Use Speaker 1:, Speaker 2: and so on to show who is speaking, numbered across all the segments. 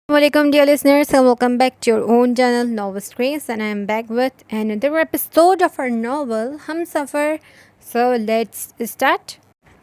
Speaker 1: Welcome, dear listeners, and welcome back to your own channel, Novel Screens, and I am back with another episode of our novel, Humsafar. So let's start.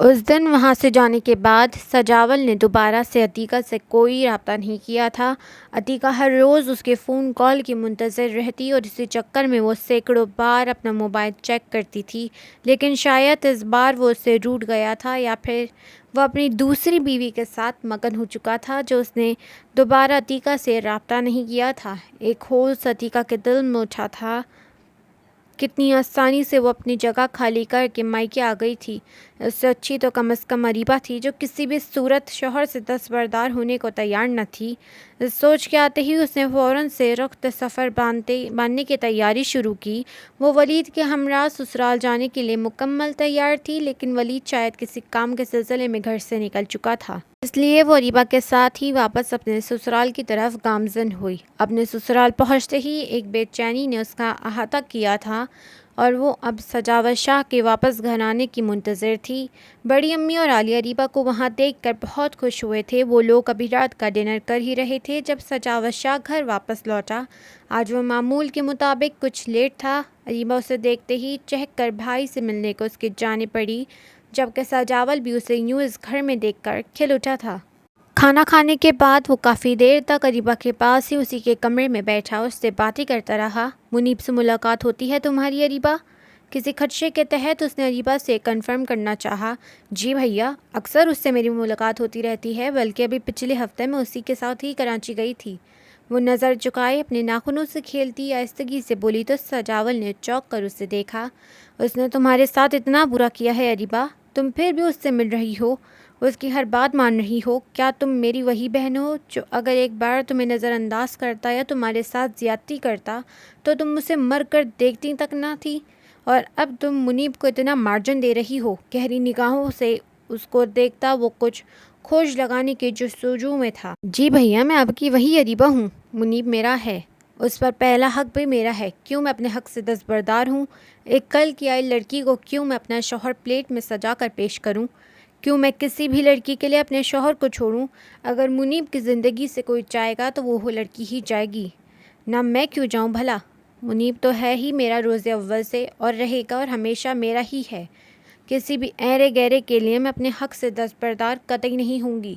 Speaker 1: اس دن وہاں سے جانے کے بعد سجاول نے دوبارہ سے عتیقہ سے کوئی رابطہ نہیں کیا تھا۔ عتیقہ ہر روز اس کے فون کال کی منتظر رہتی اور اسی چکر میں وہ سینکڑوں بار اپنا موبائل چیک کرتی تھی، لیکن شاید اس بار وہ اس سے روٹھ گیا تھا یا پھر وہ اپنی دوسری بیوی کے ساتھ مگن ہو چکا تھا جو اس نے دوبارہ عتیقہ سے رابطہ نہیں کیا تھا۔ ایک ہوش عتیقہ کے دل میں اٹھا تھا۔ کتنی آسانی سے وہ اپنی جگہ خالی کر کے مائکے آ گئی تھی۔ اس سے اچھی تو کم از کم اریبہ تھی جو کسی بھی صورت شوہر سے دستبردار ہونے کو تیار نہ تھی۔ اس سوچ کے آتے ہی اس نے فوراً سے رخت سفر باندھنے کی تیاری شروع کی۔ وہ ولید کے ہمراہ سسرال جانے کے لیے مکمل تیار تھی، لیکن ولید شاید کسی کام کے سلسلے میں گھر سے نکل چکا تھا۔ اس لیے وہ اریبہ کے ساتھ ہی واپس اپنے سسرال کی طرف گامزن ہوئی۔ اپنے سسرال پہنچتے ہی ایک بے چینی نے اس کا احاطہ کیا تھا اور وہ اب سجاول شاہ کے واپس گھر آنے کی منتظر تھی۔ بڑی امی اور عالیہ اریبہ کو وہاں دیکھ کر بہت خوش ہوئے تھے۔ وہ لوگ ابھی رات کا ڈنر کر ہی رہے تھے جب سجاول شاہ گھر واپس لوٹا۔ آج وہ معمول کے مطابق کچھ لیٹ تھا۔ اریبہ اسے دیکھتے ہی چہک کر بھائی سے ملنے کو اس کی جانب بڑھی، جبکہ سجاول بھی اسے یوں اس گھر میں دیکھ کر کھل اٹھا تھا۔ کھانا کھانے کے بعد وہ کافی دیر تک اریبہ کے پاس ہی اسی کے کمرے میں بیٹھا اس سے باتیں کرتا رہا۔ منیب سے ملاقات ہوتی ہے تمہاری اریبہ؟ کسی خدشے کے تحت اس نے اریبہ سے کنفرم کرنا چاہا۔ جی بھیا، اکثر اس سے میری ملاقات ہوتی رہتی ہے، بلکہ ابھی پچھلے ہفتے میں اسی کے ساتھ ہی کراچی گئی تھی۔ وہ نظر چکائے اپنے ناخنوں سے کھیلتی آہستگی سے بولی تو سجاول نے چونک کر اسے دیکھا۔ اس نے تمہارے ساتھ اتنا برا کیا ہے اریبہ؟ تم پھر بھی اس سے مل رہی ہو، اس کی ہر بات مان رہی ہو؟ کیا تم میری وہی بہن ہو جو اگر ایک بار تمہیں نظر انداز کرتا یا تمہارے ساتھ زیادتی کرتا تو تم اسے مر کر دیکھتی تک نہ تھی، اور اب تم منیب کو اتنا مارجن دے رہی ہو؟ گہری نگاہوں سے اس کو دیکھتا وہ کچھ کھوج لگانے کے جستجو میں تھا۔ جی بھیا، میں اب کی وہی اریبہ ہوں۔ منیب میرا ہے، اس پر پہلا حق بھی میرا ہے۔ کیوں میں اپنے حق سے دستبردار ہوں؟ ایک کل کی آئی لڑکی کو کیوں میں اپنا شوہر پلیٹ میں سجا کر پیش کروں؟ کیوں میں کسی بھی لڑکی کے لیے اپنے شوہر کو چھوڑوں؟ اگر منیب کی زندگی سے کوئی جائے گا تو وہ لڑکی ہی جائے گی، نہ میں کیوں جاؤں بھلا؟ منیب تو ہے ہی میرا روز اول سے، اور رہے گا اور ہمیشہ میرا ہی ہے۔ کسی بھی ایرے گہرے کے لیے میں اپنے حق سے دستبردار قطعی نہیں ہوں گی۔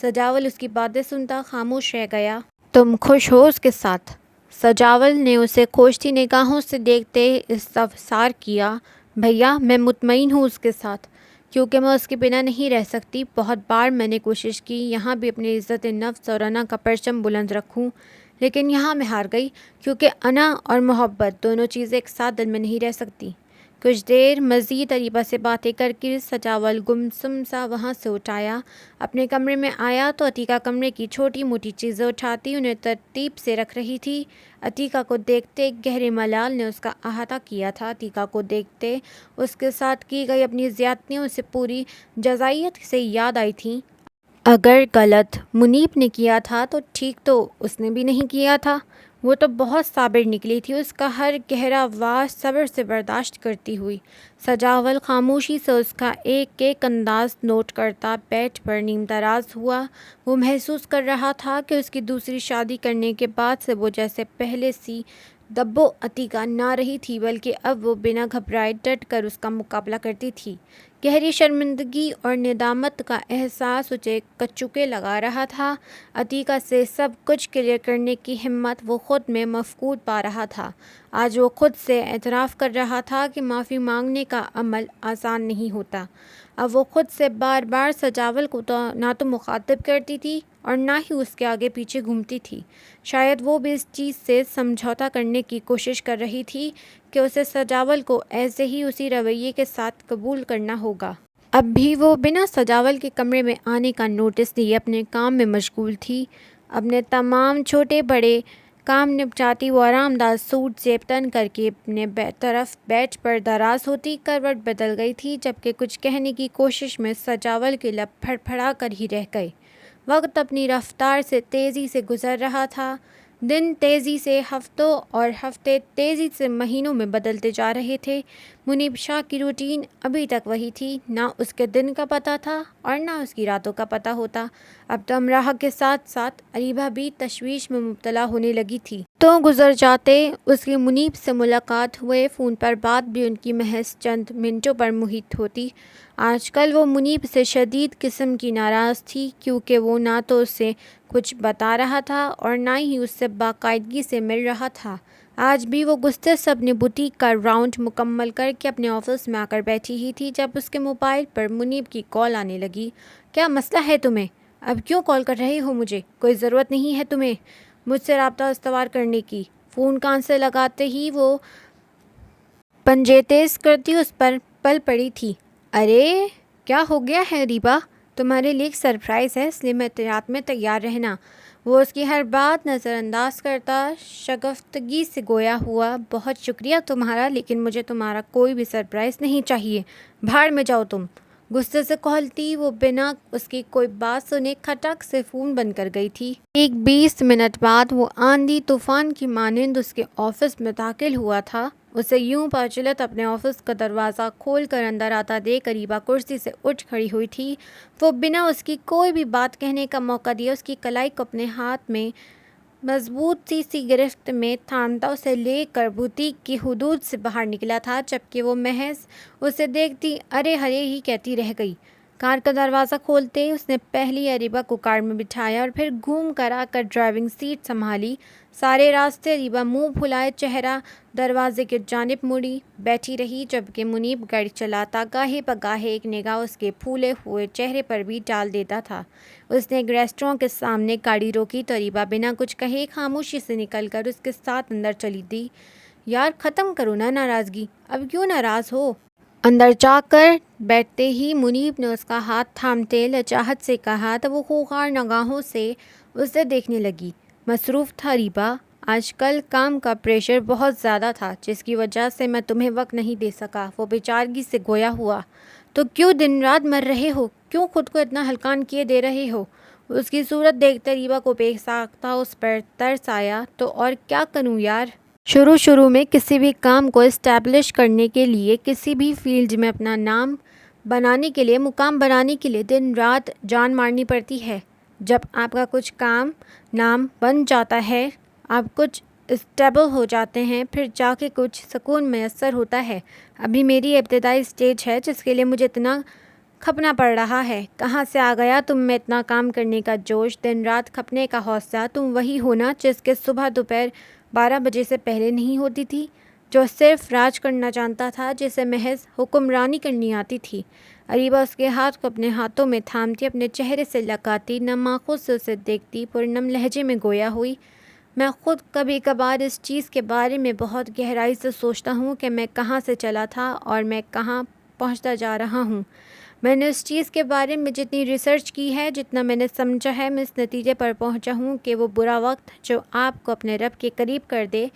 Speaker 1: سجاول اس کی باتیں سنتا خاموش رہ گیا۔ تم خوش ہو اس کے ساتھ؟ سجاول نے اسے کھوجتی نگاہوں سے دیکھتے استفسار کیا۔ بھیا، میں مطمئن ہوں اس کے ساتھ، کیونکہ میں اس کے بنا نہیں رہ سکتی۔ بہت بار میں نے کوشش کی یہاں بھی اپنی عزت نفس اور انا کا پرچم بلند رکھوں، لیکن یہاں میں ہار گئی، کیونکہ انا اور محبت دونوں چیزیں ایک ساتھ دل میں نہیں رہ سکتی۔ کچھ دیر مزید اریبہ سے باتیں کر کے سجاول گمسم سا وہاں سے اٹھایا، اپنے کمرے میں آیا تو عتیقہ کمرے کی چھوٹی موٹی چیزیں اٹھاتی انہیں ترتیب سے رکھ رہی تھی۔ عتیقہ کو دیکھتے گہرے ملال نے اس کا احاطہ کیا تھا۔ عتیقہ کو دیکھتے اس کے ساتھ کی گئی اپنی زیادتیاں اسے پوری جزائیت سے یاد آئی تھیں۔ اگر غلط منیب نے کیا تھا تو ٹھیک تو اس نے بھی نہیں کیا تھا۔ وہ تو بہت صابر نکلی تھی، اس کا ہر گہرا واس صبر سے برداشت کرتی ہوئی۔ سجاول خاموشی سے اس کا ایک ایک انداز نوٹ کرتا بیٹھ پر نیم دراز ہوا۔ وہ محسوس کر رہا تھا کہ اس کی دوسری شادی کرنے کے بعد سے وہ جیسے پہلے سی دبو عتیقہ نہ رہی تھی، بلکہ اب وہ بنا گھبرائے ڈٹ کر اس کا مقابلہ کرتی تھی۔ گہری شرمندگی اور ندامت کا احساس اسے کچوکے لگا رہا تھا۔ عتیقہ سے سب کچھ کلیئر کرنے کی ہمت وہ خود میں مفقود پا رہا تھا۔ آج وہ خود سے اعتراف کر رہا تھا کہ معافی مانگنے کا عمل آسان نہیں ہوتا۔ اب وہ خود سے بار بار سجاول کو نہ تو مخاطب کرتی تھی اور نہ ہی اس کے آگے پیچھے گھومتی تھی۔ شاید وہ بھی اس چیز سے سمجھوتا کرنے کی کوشش کر رہی تھی کہ اسے سجاول کو ایسے ہی اسی رویے کے ساتھ قبول کرنا ہوگا۔ اب بھی وہ بنا سجاول کے کمرے میں آنے کا نوٹس لیے اپنے کام میں مشغول تھی۔ اپنے تمام چھوٹے بڑے کام نپٹاتی وہ آرام دہ سوٹ زیب تن کر کے اپنے طرف بیٹھ پر دراز ہوتی۔ کروٹ بدل گئی تھی، جبکہ کچھ کہنے کی کوشش میں سجاول کے لب پھڑ پھڑا کر ہی رہ گئے۔ وقت اپنی رفتار سے تیزی سے گزر رہا تھا۔ دن تیزی سے ہفتوں اور ہفتے تیزی سے مہینوں میں بدلتے جا رہے تھے۔ منیب شاہ کی روٹین ابھی تک وہی تھی، نہ اس کے دن کا پتہ تھا اور نہ اس کی راتوں کا پتہ ہوتا۔ اب تو امراح کے ساتھ ساتھ اریبہ بھی تشویش میں مبتلا ہونے لگی تھی۔ تو گزر جاتے اس کی منیب سے ملاقات ہوئے، فون پر بات بھی ان کی محض چند منٹوں پر محیط ہوتی۔ آج کل وہ منیب سے شدید قسم کی ناراض تھی، کیونکہ وہ نہ تو اسے کچھ بتا رہا تھا اور نہ ہی اس سے باقاعدگی سے مل رہا تھا۔ آج بھی وہ غصے سے اپنے بوتیک کا راؤنڈ مکمل کر کے اپنے آفس میں آ کر بیٹھی ہی تھی جب اس کے موبائل پر منیب کی کال آنے لگی۔ کیا مسئلہ ہے تمہیں؟ اب کیوں کال کر رہے ہو مجھے؟ کوئی ضرورت نہیں ہے تمہیں مجھ سے رابطہ استوار کرنے کی۔ فون کان سے لگاتے ہی وہ پنجے تیز کرتی اس پر پل پڑی تھی۔ ارے کیا ہو گیا ہے ریبا؟ تمہارے لیے ایک سرپرائز ہے، اس لیے میں رات میں تیار رہنا۔ وہ اس کی ہر بات نظر انداز کرتا شگفتگی سے گویا ہوا، بہت شکریہ تمہارا، لیکن مجھے تمہارا کوئی بھی سرپرائز نہیں چاہیے، بھاڑ میں جاؤ تم۔ غصے سے کھولتی وہ بنا اس کی کوئی بات سنے کھٹک سے فون بند کر گئی تھی۔ 20 منٹ بعد وہ آندھی طوفان کی مانند اس کے آفس میں داخل ہوا تھا۔ اسے یوں پاچلت اپنے آفس کا دروازہ کھول کر اندر آتا دیکھ اریبہ کرسی سے اٹھ کھڑی ہوئی تھی۔ وہ بنا اس کی کوئی بھی بات کہنے کا موقع دیے اس کی کلائی کو اپنے ہاتھ میں مضبوط سی گرفت میں تھامتا اسے لے کر بوتیک کی حدود سے باہر نکلا تھا، جبکہ وہ محض اسے دیکھتی ارے ہرے ہی کہتی رہ گئی۔ کار کا دروازہ کھولتے اس نے پہلی اریبہ کو کار میں بٹھایا اور پھر گھوم کر آ کر ڈرائیونگ سیٹ سنبھالی۔ سارے راستے اریبہ منہ پھلائے چہرہ دروازے کی جانب موڑی بیٹھی رہی، جبکہ منیب گاڑی چلاتا گاہے بگاہے ایک نگاہ اس کے پھولے ہوئے چہرے پر بھی ڈال دیتا تھا۔ اس نے ایک ریسٹوراں کے سامنے گاڑی روکی تو اریبہ بنا کچھ کہے خاموشی سے نکل کر اس کے ساتھ اندر چلی دی۔ یار ختم کرو نا ناراضگی، اب کیوں ناراض ہو؟ اندر جا کر بیٹھتے ہی منیب نے اس کا ہاتھ تھامتے لچاہٹ سے کہا تو وہ خوخار نگاہوں سے اسے دیکھنے لگی۔ مصروف تھا اریبہ، آج کل کام کا پریشر بہت زیادہ تھا، جس کی وجہ سے میں تمہیں وقت نہیں دے سکا، وہ بے چارگی سے گویا ہوا۔ تو کیوں دن رات مر رہے ہو؟ کیوں خود کو اتنا ہلکان کیے دے رہے ہو؟ اس کی صورت دیکھتے اریبہ کو بے ساختہ اس پر ترس آیا۔ تو اور کیا کروں یار؟ شروع میں کسی بھی کام کو اسٹیبلش کرنے کے لیے، کسی بھی فیلڈ میں اپنا نام بنانے کے لیے، مقام بنانے کے لیے دن رات جان مارنی پڑتی ہے۔ جب آپ کا کچھ کام نام بن جاتا ہے، آپ کچھ اسٹیبل ہو جاتے ہیں، پھر جا کے کچھ سکون میسر ہوتا ہے۔ ابھی میری ابتدائی سٹیج ہے جس کے لیے مجھے اتنا کھپنا پڑ رہا ہے۔ کہاں سے آ گیا تم میں اتنا کام کرنے کا جوش، دن رات کھپنے کا حوصلہ؟ تم وہی ہو نا جس کے صبح دوپہر 12 بجے سے پہلے نہیں ہوتی تھی، جو صرف راج کرنا جانتا تھا، جسے محض حکمرانی کرنی آتی تھی۔ اریبہ اس کے ہاتھ کو اپنے ہاتھوں میں تھامتی اپنے چہرے سے لگاتی نم آنکھوں سے اسے دیکھتی پرنم لہجے میں گویا ہوئی۔ میں خود کبھی کبھار اس چیز کے بارے میں بہت گہرائی سے سوچتا ہوں کہ میں کہاں سے چلا تھا اور میں کہاں پہنچتا جا رہا ہوں۔ میں نے اس چیز کے بارے میں جتنی ریسرچ کی ہے، جتنا میں نے سمجھا ہے، میں اس نتیجے پر پہنچا ہوں کہ وہ برا وقت جو آپ کو اپنے رب کے قریب کر دے،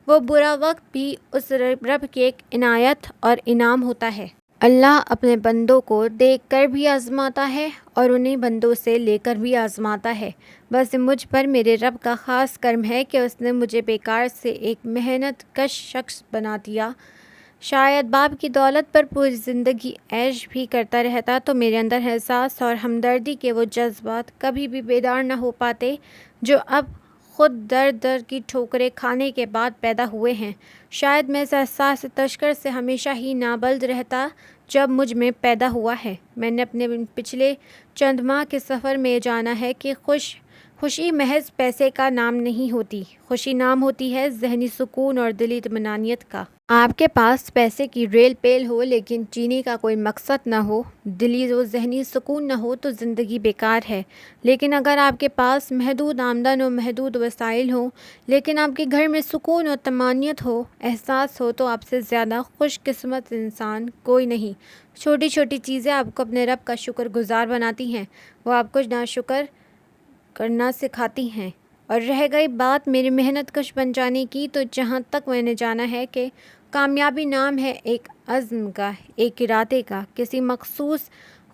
Speaker 1: وہ برا وقت بھی اس رب کی ایک عنایت اور انعام ہوتا ہے۔ اللہ اپنے بندوں کو دیکھ کر بھی آزماتا ہے اور انہیں بندوں سے لے کر بھی آزماتا ہے۔ بس مجھ پر میرے رب کا خاص کرم ہے کہ اس نے مجھے بیکار سے ایک محنت کش شخص بنا دیا۔ شاید باپ کی دولت پر پوری زندگی عیش بھی کرتا رہتا تو میرے اندر احساس اور ہمدردی کے وہ جذبات کبھی بھی بیدار نہ ہو پاتے جو اب خود در در کی ٹھوکریں کھانے کے بعد پیدا ہوئے ہیں۔ شاید میں اس احساس تشکر سے ہمیشہ ہی نابلد رہتا جب مجھ میں پیدا ہوا ہے۔ میں نے اپنے پچھلے چند ماہ کے سفر میں یہ جانا ہے کہ خوشی محض پیسے کا نام نہیں ہوتی، خوشی نام ہوتی ہے ذہنی سکون اور دلی اطمینانیت کا۔ آپ کے پاس پیسے کی ریل پیل ہو لیکن جینے کا کوئی مقصد نہ ہو، دلی و ذہنی سکون نہ ہو تو زندگی بیکار ہے۔ لیکن اگر آپ کے پاس محدود آمدن و محدود وسائل ہوں لیکن آپ کے گھر میں سکون و طمانینت ہو، احساس ہو، تو آپ سے زیادہ خوش قسمت انسان کوئی نہیں۔ چھوٹی چھوٹی چیزیں آپ کو اپنے رب کا شکر گزار بناتی ہیں، وہ آپ کو ناشکر کرنا سکھاتی ہیں۔ اور رہ گئی بات میری محنت کش بن جانے کی، تو جہاں تک میں نے جانا ہے کہ کامیابی نام ہے ایک عزم کا، ایک ارادے کا۔ کسی مخصوص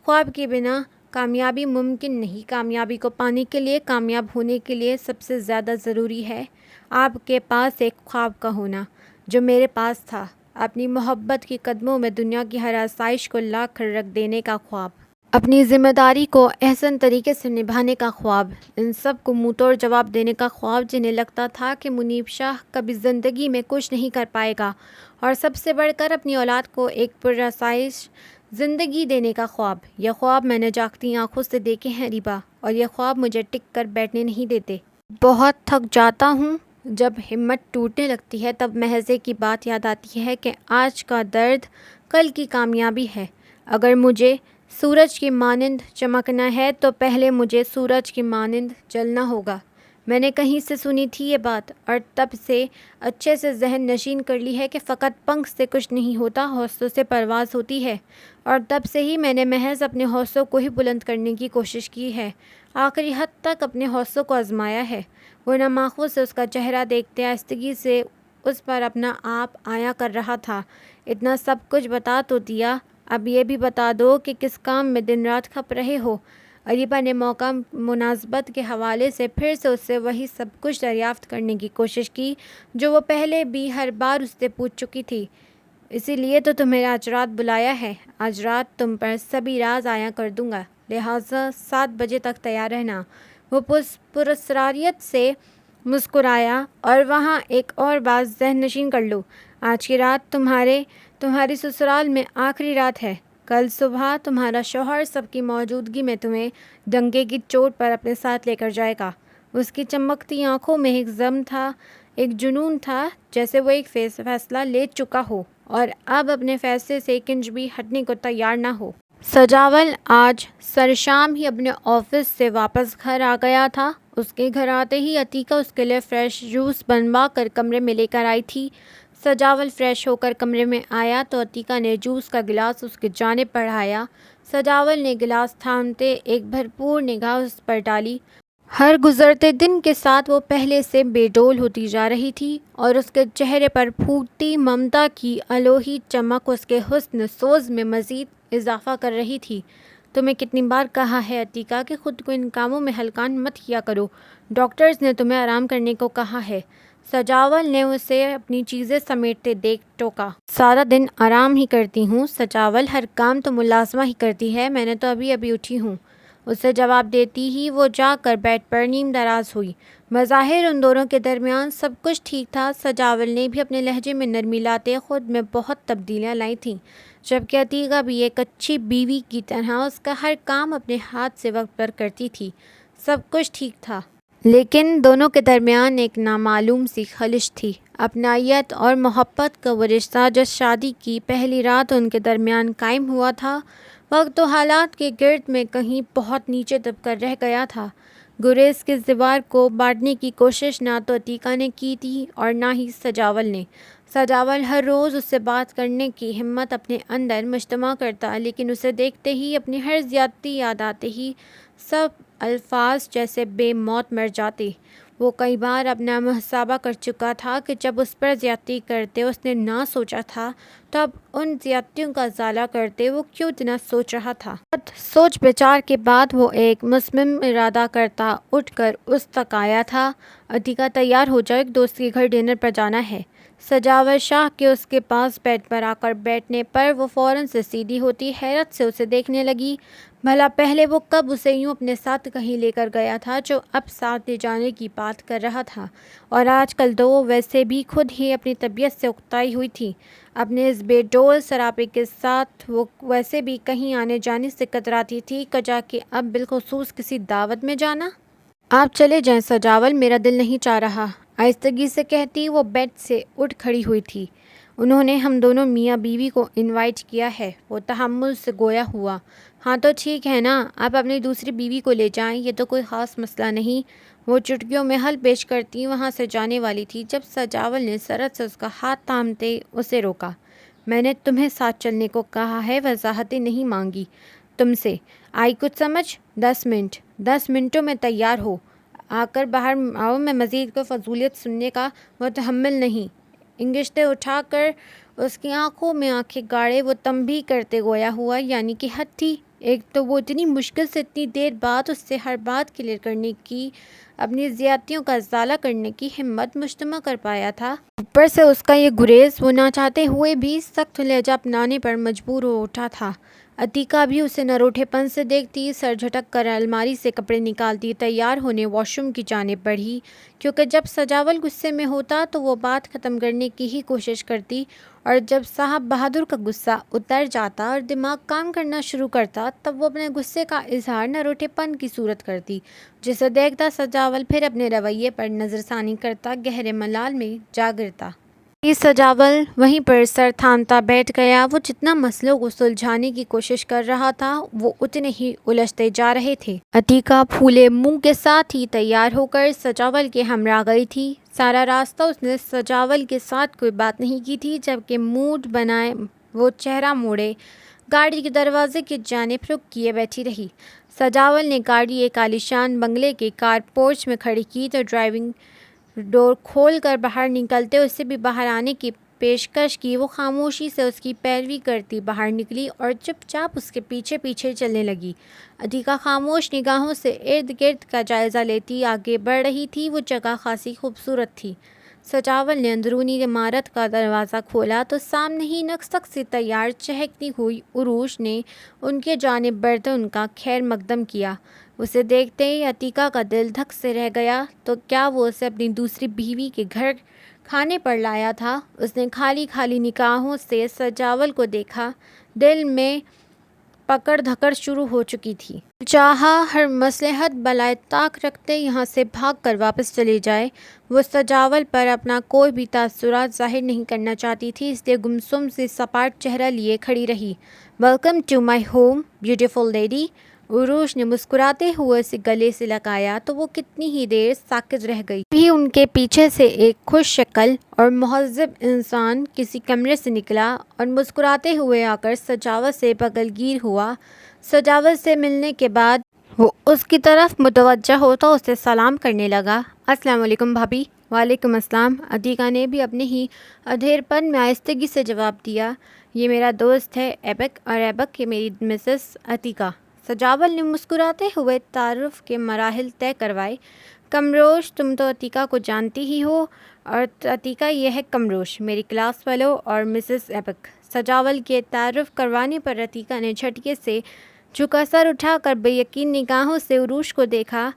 Speaker 1: خواب کے بنا کامیابی ممکن نہیں۔ کامیابی کو پانے کے لیے، کامیاب ہونے کے لیے سب سے زیادہ ضروری ہے آپ کے پاس ایک خواب کا ہونا، جو میرے پاس تھا۔ اپنی محبت کے قدموں میں دنیا کی ہر آسائش کو لا کر رکھ دینے کا خواب، اپنی ذمہ داری کو احسن طریقے سے نبھانے کا خواب، ان سب کو منہ توڑ جواب دینے کا خواب، جنہیں لگتا تھا کہ منیب شاہ کبھی زندگی میں کچھ نہیں کر پائے گا، اور سب سے بڑھ کر اپنی اولاد کو ایک پرآسائش زندگی دینے کا خواب۔ یہ خواب میں نے جاگتی آنکھوں سے دیکھے ہیں ریبا، اور یہ خواب مجھے ٹک کر بیٹھنے نہیں دیتے۔ بہت تھک جاتا ہوں، جب ہمت ٹوٹنے لگتی ہے تب محض ایک کی بات یاد آتی ہے کہ آج کا درد کل کی کامیابی ہے۔ اگر مجھے سورج کی مانند چمکنا ہے تو پہلے مجھے سورج کی مانند جلنا ہوگا۔ میں نے کہیں سے سنی تھی یہ بات، اور تب سے اچھے سے ذہن نشین کر لی ہے کہ فقط پنکھ سے کچھ نہیں ہوتا، حوصلوں سے پرواز ہوتی ہے، اور تب سے ہی میں نے محض اپنے حوصلوں کو ہی بلند کرنے کی کوشش کی ہے، آخری حد تک اپنے حوصلوں کو آزمایا ہے۔ وہ نم آنکھوں سے اس کا چہرہ دیکھتے آہستگی سے اس پر اپنا آپ آیا کر رہا تھا۔ اتنا سب کچھ بتا تو دیا، اب یہ بھی بتا دو کہ کس کام میں دن رات کھپ رہے ہو۔ اریبہ نے موقع مناسبت کے حوالے سے پھر سے اس سے وہی سب کچھ دریافت کرنے کی کوشش کی جو وہ پہلے بھی ہر بار اس سے پوچھ چکی تھی۔ اسی لیے تو تمہیں آج رات بلایا ہے، آج رات تم پر سبھی راز آیا کر دوں گا، لہٰذا 7 بجے تک تیار رہنا۔ وہ پراسراریت سے مسکرایا، اور وہاں ایک اور بات ذہن نشین کر لو، آج کی رات تمہاری سسرال میں آخری رات ہے۔ کل صبح تمہارا شوہر سب کی موجودگی میں تمہیں ڈنکے کی چوٹ پر اپنے ساتھ لے کر جائے گا۔ اس کی چمکتی آنکھوں میں ایک ضم تھا، ایک جنون تھا، جیسے وہ ایک فیصلہ لے چکا ہو اور اب اپنے فیصلے سے ایک انچ بھی ہٹنے کو تیار نہ ہو۔ سجاول آج سرشام ہی اپنے آفس سے واپس گھر آ گیا تھا۔ اس کے گھر آتے ہی عتیقہ اس کے لیے فریش جوس بنوا کر کمرے میں لے کر آئی تھی۔ سجاول فریش ہو کر کمرے میں آیا تو عتیقہ نے جوس کا گلاس اس کی جانب بڑھایا۔ سجاول نے گلاس تھامتے ایک بھرپور نگاہ اس پر ڈالی۔ ہر گزرتے دن کے ساتھ وہ پہلے سے بے ڈول ہوتی جا رہی تھی، اور اس کے چہرے پر پھوٹتی ممتا کی الوہی چمک اس کے حسن سوز میں مزید اضافہ کر رہی تھی۔ تمہیں کتنی بار کہا ہے عتیقہ کہ خود کو ان کاموں میں ہلکان مت کیا کرو، ڈاکٹرز نے تمہیں آرام کرنے کو کہا ہے۔ سجاول نے اسے اپنی چیزیں سمیٹتے دیکھ ٹوکا۔ سارا دن آرام ہی کرتی ہوں سجاول، ہر کام تو ملازمہ ہی کرتی ہے، میں نے تو ابھی ابھی اٹھی ہوں۔ اسے جواب دیتی ہی وہ جا کر بیڈ پر نیم دراز ہوئی۔ بظاہر ان دونوں کے درمیان سب کچھ ٹھیک تھا، سجاول نے بھی اپنے لہجے میں نرمی لاتے خود میں بہت تبدیلیاں لائی تھیں، جبکہ عتیقہ بھی ایک اچھی بیوی کی طرح اس کا ہر کام اپنے ہاتھ سے وقت پر کرتی تھی۔ سب کچھ ٹھیک تھا، لیکن دونوں کے درمیان ایک نامعلوم سی خلش تھی، اپنائیت اور محبت کا وہ رشتہ جو شادی کی پہلی رات ان کے درمیان قائم ہوا تھا، وقت و حالات کے گرد میں کہیں بہت نیچے دب کر رہ گیا تھا۔ گریز کے زوار کو بانٹنے کی کوشش نہ تو عتیقہ نے کی تھی اور نہ ہی سجاول نے۔ سجاول ہر روز اس سے بات کرنے کی ہمت اپنے اندر مجتمع کرتا، لیکن اسے دیکھتے ہی، اپنی ہر زیادتی یاد آتے ہی سب الفاظ جیسے بے موت مر جاتے۔ وہ کئی بار اپنا محاسبہ کر چکا تھا کہ جب اس پر زیادتی کرتے اس نے نہ سوچا تھا تو اب ان زیادتیوں کا ازالہ کرتے وہ کیوں اتنا سوچ رہا تھا۔ سوچ بچار کے بعد وہ ایک مصمم ارادہ کرتا اٹھ کر اس تک آیا تھا۔ عتیقہ تیار ہو جائے، ایک دوست کے گھر ڈنر پر جانا ہے۔ سجاول شاہ کے اس کے پاس بیڈ پر آ کر بیٹھنے پر وہ فوراً سے سیدھی ہوتی حیرت سے اسے دیکھنے لگی۔ بھلا پہلے وہ کب اسے یوں اپنے ساتھ کہیں لے کر گیا تھا جو اب ساتھ لے جانے کی بات کر رہا تھا، اور آج کل تو وہ ویسے بھی خود ہی اپنی طبیعت سے اکتائی ہوئی تھی۔ اپنے اس بے ڈول سراپے کے ساتھ وہ ویسے بھی کہیں آنے جانے سے کتراتی تھی، کجا کہ اب بالخصوص کسی دعوت میں جانا۔ آپ چلے جائیں سجاول، میرا دل نہیں چاہ رہا، آہستگی سے کہتی وہ بیڈ سے اٹھ کھڑی ہوئی تھی۔ انہوں نے ہم دونوں میاں بیوی کو انوائٹ کیا ہے، وہ تحمل سے گویا ہوا۔ ہاں تو ٹھیک ہے نا، آپ اپنی دوسری بیوی کو لے جائیں، یہ تو کوئی خاص مسئلہ نہیں۔ وہ چٹکیوں میں حل پیش کرتی وہاں سے جانے والی تھی جب سجاول نے سرعت سے اس کا ہاتھ تھامتے اسے روکا۔ میں نے تمہیں ساتھ چلنے کو کہا ہے، وضاحتیں نہیں مانگی تم سے، آئی کچھ سمجھ؟ 10 منٹوں میں تیار ہو کر باہر آؤ، میں مزید کوئی فضولیت سننے کا متحمل نہیں۔ انگشتیں اٹھا کر اس کی آنکھوں میں آنکھیں گاڑے وہ تنبیہ کرتے گویا ہوا، یعنی کہ حد تھی، ایک تو وہ اتنی مشکل سے اتنی دیر بعد اس سے ہر بات کلیئر کرنے کی، اپنی زیادتیوں کا ازالہ کرنے کی ہمت مجتمع کر پایا تھا۔ اوپر سے اس کا یہ گریز وہ نہ چاہتے ہوئے بھی سخت لہجہ اپنانے پر مجبور ہو اٹھا تھا۔ عتیقہ بھی اسے نروٹھے پن سے دیکھتی، سر جھٹک کر الماری سے کپڑے نکالتی تیار ہونے واش روم کی جانب بڑھی، کیونکہ جب سجاول غصے میں ہوتا تو وہ بات ختم کرنے کی ہی کوشش کرتی، اور جب صاحب بہادر کا غصہ اتر جاتا اور دماغ کام کرنا شروع کرتا تب وہ اپنے غصے کا اظہار نروٹھے پن کی صورت کرتی، جسے دیکھتا سجاول پھر اپنے رویے پر نظر ثانی کرتا گہرے ملال میں جا گرتا۔ سجاول وہیں پر سر تھامتا بیٹھ گیا۔ وہ جتنا مسئلوں کو سلجھانے کی کوشش کر رہا تھا وہ اتنے ہی الجھتے جا رہے تھے۔ عتیقہ پھولے منہ کے ساتھ ہی تیار ہو کر سجاول کے ہمراہ گئی تھی۔ سارا راستہ اس نے سجاول کے ساتھ کوئی بات نہیں کی تھی، جبکہ موڈ بنائے وہ چہرہ موڑے گاڑی کے دروازے کی جانب رخ کیے بیٹھی رہی۔ سجاول نے گاڑی ایک عالیشان بنگلے کے کار پورچ میں کھڑی کی تو ڈرائیونگ ڈور کھول کر باہر نکلتے اسے بھی باہر آنے کی پیشکش کی۔ وہ خاموشی سے اس کی پیروی کرتی باہر نکلی اور چپ چاپ اس کے پیچھے پیچھے چلنے لگی۔ عتیقہ خاموش نگاہوں سے ارد گرد کا جائزہ لیتی آگے بڑھ رہی تھی۔ وہ جگہ خاصی خوبصورت تھی۔ سجاول نے اندرونی عمارت کا دروازہ کھولا تو سامنے ہی نکسک سے تیار چہکتی ہوئی عروش نے ان کے جانب بڑھتے ان کا خیر مقدم کیا۔ اسے دیکھتے ہی عتیقہ کا دل دھک سے رہ گیا۔ تو کیا وہ اسے اپنی دوسری بیوی کے گھر کھانے پر لایا تھا؟ اس نے کھالی کھالی نگاہوں سے سجاول کو دیکھا۔ دل میں پکڑ دھکڑ شروع ہو چکی تھی۔ چاہا ہر مصلحت بالائے طاق رکھتے یہاں سے بھاگ کر واپس چلی جائے۔ وہ سجاول پر اپنا کوئی بھی تاثرات ظاہر نہیں کرنا چاہتی تھی، اس لیے گمسم سے سپاٹ چہرہ لیے کھڑی رہی۔ Welcome to my home beautiful lady. Aroosh نے مسکراتے ہوئے اسے گلے سے لگایا تو وہ کتنی ہی دیر ساکت رہ گئی۔ بھی ان کے پیچھے سے ایک خوش شکل اور مہذب انسان کسی کمرے سے نکلا اور مسکراتے ہوئے آ کر سجاول سے بغل گیر ہوا۔ سجاول سے ملنے کے بعد وہ اس کی طرف متوجہ ہوتا اسے سلام کرنے لگا۔ السلام علیکم بھابھی۔ وعلیکم السلام۔ عتیقہ نے بھی اپنے ہی ادھیر پن میں آہستگی سے جواب دیا۔ یہ میرا دوست ہے ایبک، اور ایبک یہ میری مسز عتیقہ۔ سجاول نے مسکراتے ہوئے تعارف کے مراحل طے کروائے۔ کمروش، تم تو عتیقہ کو جانتی ہی ہو، اور عتیقہ یہ ہے کمروش، میری کلاس فیلو اور مسز ایبک۔ سجاول کے تعارف کروانے پر عتیقہ نے جھٹکے سے جھکا سر اٹھا کر بے یقین نگاہوں سے عروش کو دیکھا،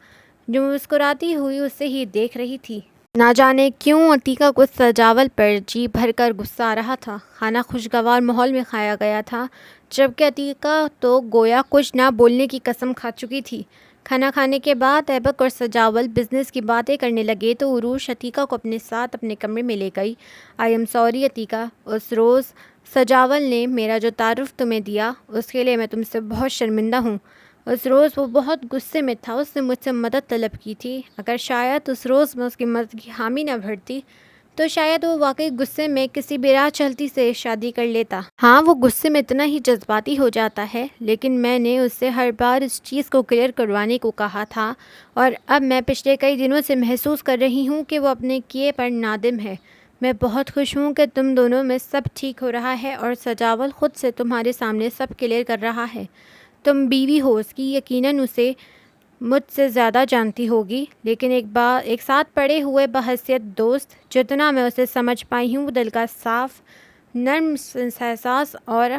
Speaker 1: جو مسکراتی ہوئی اسے ہی دیکھ رہی تھی۔ نہ جانے کیوں عتیقہ کو سجاول پر جی بھر کر غصہ آ رہا تھا۔ کھانا خوشگوار ماحول میں کھایا گیا تھا، جبکہ عتیقہ تو گویا کچھ نہ بولنے کی قسم کھا چکی تھی۔ کھانا کھانے کے بعد ایبک اور سجاول بزنس کی باتیں کرنے لگے تو عروش عتیقہ کو اپنے ساتھ اپنے کمرے میں لے گئی۔ آئی ایم سوری عتیقہ، اس روز سجاول نے میرا جو تعارف تمہیں دیا اس کے لیے میں تم سے بہت شرمندہ ہوں۔ اس روز وہ بہت غصے میں تھا، اس نے مجھ سے مدد طلب کی تھی۔ اگر شاید اس روز میں اس کی مدد کی حامی نہ بھرتی تو شاید وہ واقعی غصے میں کسی بھی راہ چلتی سے شادی کر لیتا۔ ہاں، وہ غصے میں اتنا ہی جذباتی ہو جاتا ہے، لیکن میں نے اس سے ہر بار اس چیز کو کلیئر کروانے کو کہا تھا، اور اب میں پچھلے کئی دنوں سے محسوس کر رہی ہوں کہ وہ اپنے کیے پر نادم ہے۔ میں بہت خوش ہوں کہ تم دونوں میں سب ٹھیک ہو رہا ہے اور سجاول خود سے تمہارے سامنے سب کلیئر کر رہا ہے۔ تم بیوی ہو اس کی، یقیناً اسے مجھ سے زیادہ جانتی ہوگی، لیکن ایک ساتھ پڑے ہوئے بحیثیت دوست جتنا میں اسے سمجھ پائی ہوں وہ دل کا صاف، نرم احساس اور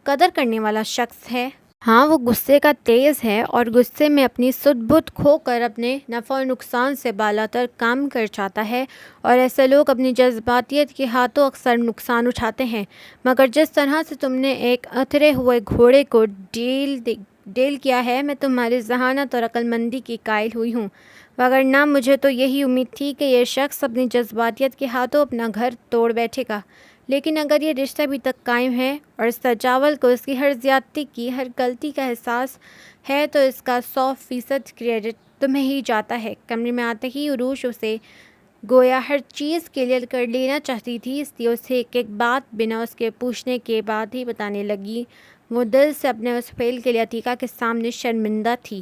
Speaker 1: قدر کرنے والا شخص ہے۔ ہاں، وہ غصے کا تیز ہے اور غصے میں اپنی سدھ بودھ کھو کر اپنے نفع و نقصان سے بالاتر کام کر چاہتا ہے، اور ایسے لوگ اپنی جذباتیت کے ہاتھوں اکثر نقصان اٹھاتے ہیں۔ مگر جس طرح سے تم نے ایک اتھرے ہوئے گھوڑے کو ڈیل کیا ہے، میں تمہاری ذہانت اور عقل مندی کی قائل ہوئی ہوں، وگرنہ مجھے تو یہی امید تھی کہ یہ شخص اپنی جذباتیت کے ہاتھوں اپنا گھر توڑ بیٹھے گا۔ لیکن اگر یہ رشتہ ابھی تک قائم ہے اور سجاول کو اس کی ہر زیادتی کی، ہر غلطی کا احساس ہے، تو اس کا 100% کریڈٹ تمہیں ہی جاتا ہے۔ کمرے میں آتے ہی عروش اسے گویا ہر چیز کلیئر کر لینا چاہتی تھی، اس لیے اسے ایک ایک بات بنا اس کے پوچھنے کے بعد ہی بتانے لگی۔ وہ دل سے اپنے اس فعل کے لیے عتیقہ کے سامنے شرمندہ تھی۔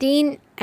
Speaker 1: 3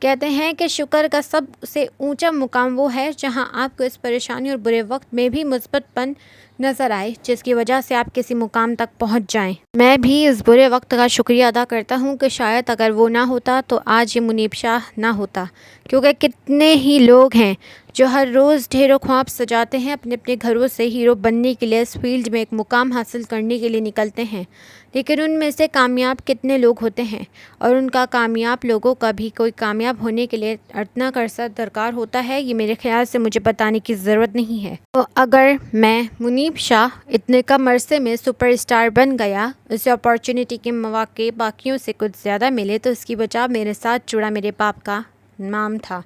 Speaker 1: کہتے ہیں کہ شکر کا سب سے اونچا مقام وہ ہے جہاں آپ کو اس پریشانی اور برے وقت میں بھی مثبت پن نظر آئے، جس کی وجہ سے آپ کسی مقام تک پہنچ جائیں۔ میں بھی اس برے وقت کا شکریہ ادا کرتا ہوں کہ شاید اگر وہ نہ ہوتا تو آج یہ منیب شاہ نہ ہوتا، کیونکہ کتنے ہی لوگ ہیں جو ہر روز ڈھیروں خواب سجاتے ہیں، اپنے اپنے گھروں سے ہیرو بننے کے لیے، اس فیلڈ میں ایک مقام حاصل کرنے کے لیے نکلتے ہیں، لیکن ان میں سے کامیاب کتنے لوگ ہوتے ہیں؟ اور ان کا کامیاب لوگوں کا بھی کوئی کامیاب ہونے کے لیے اتنا عرصہ درکار ہوتا ہے، یہ میرے خیال سے مجھے بتانے کی ضرورت نہیں ہے۔ تو اگر میں منیب شاہ اتنے کم عرصے میں سپر اسٹار بن گیا، اسے اپارچونٹی کے مواقع باقیوں سے کچھ زیادہ ملے، تو اس کی وجہ میرے ساتھ جڑا میرے باپ کا نام تھا۔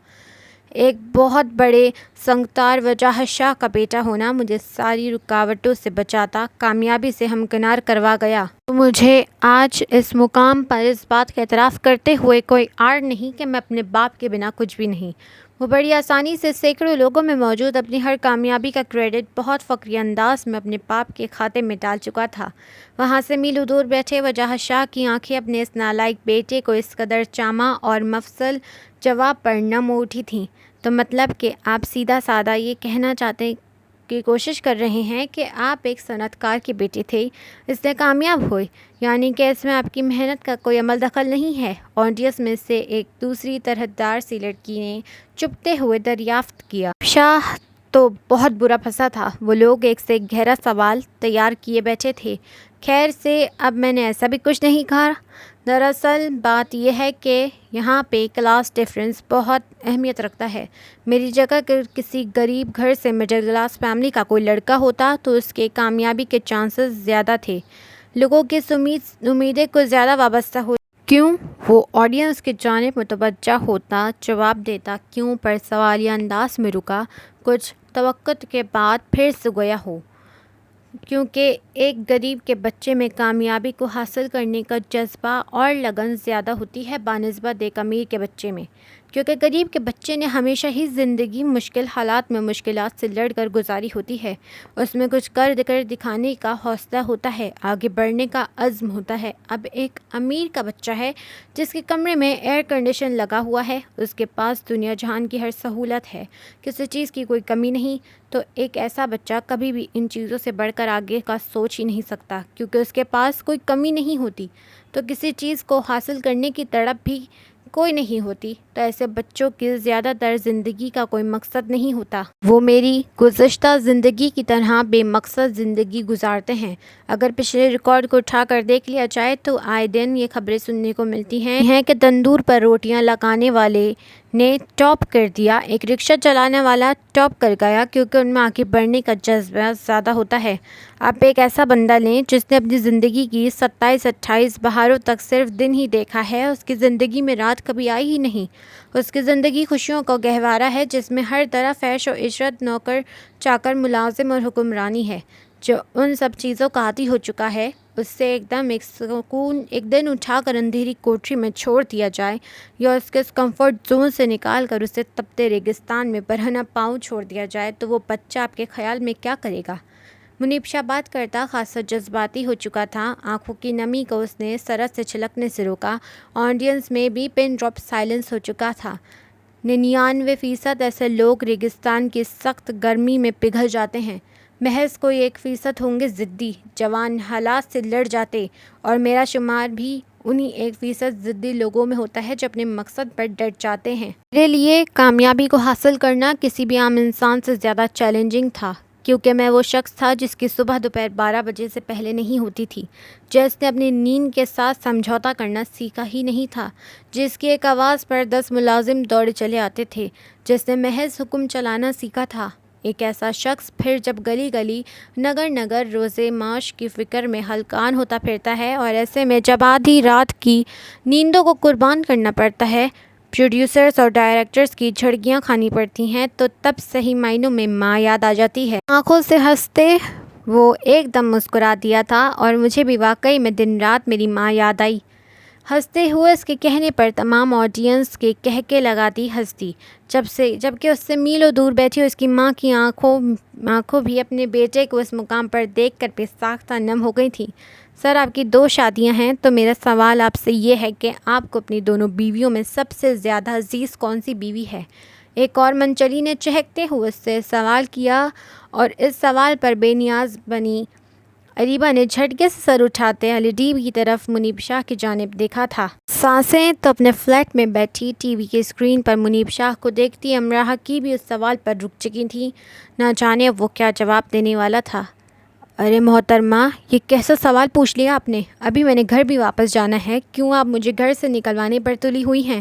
Speaker 1: ایک بہت بڑے سنگتار وجاہت شاہ کا بیٹا ہونا مجھے ساری رکاوٹوں سے بچاتا، کامیابی سے ہمکنار کروا گیا۔ تو مجھے آج اس مقام پر اس بات کا اعتراف کرتے ہوئے کوئی عار نہیں کہ میں اپنے باپ کے بنا کچھ بھی نہیں۔ وہ بڑی آسانی سے سینکڑوں لوگوں میں موجود اپنی ہر کامیابی کا کریڈٹ بہت فخریہ انداز میں اپنے باپ کے کھاتے میں ڈال چکا تھا۔ وہاں سے میلوں دور بیٹھے وجاہت شاہ کی آنکھیں اپنے اس نالائق بیٹے کو اس قدر چاما اور مفصل جواب پر نم ہو اٹھی تھیں۔ تو مطلب کہ آپ سیدھا سادہ یہ کہنا چاہتے کی کوشش کر رہے ہیں کہ آپ ایک صنعت کار کے بیٹے تھے، اس نے کامیاب ہوئے، یعنی کہ اس میں آپ کی محنت کا کوئی عمل دخل نہیں ہے؟ آڈینس میں سے ایک دوسری طرحدار سی لڑکی نے چپتے ہوئے دریافت کیا۔ شاہ تو بہت برا پھنسا تھا۔ وہ لوگ ایک سے ایک گہرا سوال تیار کیے بیٹھے تھے۔ خیر سے اب میں نے ایسا بھی کچھ نہیں کہا۔ دراصل بات یہ ہے کہ یہاں پہ کلاس ڈفرینس بہت اہمیت رکھتا ہے۔ میری جگہ اگر کسی غریب گھر سے مڈل کلاس فیملی کا کوئی لڑکا ہوتا تو اس کے کامیابی کے چانسز زیادہ تھے، لوگوں کی امیدیں کچھ زیادہ وابستہ ہو۔ کیوں؟ وہ آڈینس کی جانب متوجہ ہوتا، جواب دیتا کیوں پر سوالیہ انداز میں رکا، کچھ توقع کے بعد پھر سگویا ہو۔ کیونکہ ایک غریب کے بچے میں کامیابی کو حاصل کرنے کا جذبہ اور لگن زیادہ ہوتی ہے بنسبت ایک امیر کے بچے میں، کیونکہ غریب کے بچے نے ہمیشہ ہی زندگی مشکل حالات میں مشکلات سے لڑ کر گزاری ہوتی ہے، اس میں کچھ کر دکھانے کا حوصلہ ہوتا ہے، آگے بڑھنے کا عزم ہوتا ہے۔ اب ایک امیر کا بچہ ہے جس کے کمرے میں ایئر کنڈیشن لگا ہوا ہے، اس کے پاس دنیا جہان کی ہر سہولت ہے، کسی چیز کی کوئی کمی نہیں، تو ایک ایسا بچہ کبھی بھی ان چیزوں سے بڑھ کر آگے کا سوچ ہی نہیں سکتا، کیونکہ اس کے پاس کوئی کمی نہیں ہوتی، تو کسی چیز کو حاصل کرنے کی تڑپ بھی کوئی نہیں ہوتی، تو ایسے بچوں کی زیادہ تر زندگی کا کوئی مقصد نہیں ہوتا۔ وہ میری گزشتہ زندگی کی طرح بے مقصد زندگی گزارتے ہیں۔ اگر پچھلے ریکارڈ کو اٹھا کر دیکھ لیا جائے تو آئے دن یہ خبریں سننے کو ملتی ہیں کہ تندور پر روٹیاں لگانے والے نے ٹاپ کر دیا، ایک رکشہ چلانے والا ٹاپ کر گیا، کیونکہ ان میں آگے بڑھنے کا جذبہ زیادہ ہوتا ہے۔ آپ ایک ایسا بندہ لیں جس نے اپنی زندگی کی 27-28 بہاروں تک صرف دن ہی دیکھا ہے، اس کی زندگی میں رات کبھی آئی ہی نہیں، اس کی زندگی خوشیوں کا گہوارہ ہے جس میں ہر طرف عیش و عشرت، نوکر چاکر، ملازم اور حکمرانی ہے۔ جو ان سب چیزوں کا عادی ہو چکا ہے، اس سے ایک سکون ایک دن اٹھا کر اندھیری کوٹری میں چھوڑ دیا جائے، یا اس کے اس کمفرٹ زون سے نکال کر اسے تپتے ریگستان میں برہنہ پاؤں چھوڑ دیا جائے، تو وہ بچہ آپ کے خیال میں کیا کرے گا؟ منیب شاہ بات کرتا خاصا جذباتی ہو چکا تھا، آنکھوں کی نمی کو اس نے سرت سے چھلکنے سے روکا، آڈینس میں بھی پن ڈراپ سائلنس ہو چکا تھا۔ 99% ایسے لوگ ریگستان کی سخت گرمی میں پگھل جاتے ہیں، محض کوئی 1% ہوں گے ضدی، جوان حالات سے لڑ جاتے، اور میرا شمار بھی انہی 1% ضدی لوگوں میں ہوتا ہے جو اپنے مقصد پر ڈٹ جاتے ہیں۔ میرے لیے کامیابی کو حاصل کرنا کسی بھی عام انسان سے زیادہ چیلنجنگ تھا، کیونکہ میں وہ شخص تھا جس کی صبح دوپہر 12 بجے سے پہلے نہیں ہوتی تھی، جس نے اپنی نیند کے ساتھ سمجھوتا کرنا سیکھا ہی نہیں تھا، جس کی ایک آواز پر 10 ملازم دوڑے چلے آتے تھے، جس نے محض حکم چلانا سیکھا تھا۔ ایک ایسا شخص پھر جب گلی گلی نگر نگر روزے معاش کی فکر میں ہلکان ہوتا پھرتا ہے، اور ایسے میں جب آدھی رات کی نیندوں کو قربان کرنا پڑتا ہے، پروڈیوسرز اور ڈائریکٹرز کی جھڑکیاں کھانی پڑتی ہیں، تو تب صحیح معنوں میں ماں یاد آ جاتی ہے۔ آنکھوں سے ہنستے وہ ایک دم مسکرا دیا تھا، اور مجھے بھی واقعی میں دن رات میری ماں یاد آئی۔ ہنستے ہوئے اس کے کہنے پر تمام آڈینس کے کہکے لگاتی ہنسی، جبکہ اس سے میلوں دور بیٹھی اس کی ماں کی آنکھوں بھی اپنے بیٹے کو اس مقام پر دیکھ کر بے ساختہ نم ہو گئی تھیں۔ سر آپ کی 2 شادیاں ہیں، تو میرا سوال آپ سے یہ ہے کہ آپ کو اپنی دونوں بیویوں میں سب سے زیادہ عزیز کون سی بیوی ہے؟ ایک اور منچلی نے چہکتے ہوئے اس سے سوال کیا، اور اس سوال پر بے نیاز بنی اریبہ نے جھٹکے سے سر اٹھاتے ایل ای ڈی کی طرف منیب شاہ کی جانب دیکھا تھا۔ سانسیں تو اپنے فلیٹ میں بیٹھی ٹی وی کی اسکرین پر منیب شاہ کو دیکھتی امراہ کی بھی اس سوال پر رک چکی تھی، نہ جانے وہ کیا جواب دینے والا تھا۔ ارے محترمہ، یہ کیسا سوال پوچھ لیا آپ نے؟ ابھی میں نے گھر بھی واپس جانا ہے، کیوں آپ مجھے گھر سے نکلوانے پر تلی ہوئی ہیں؟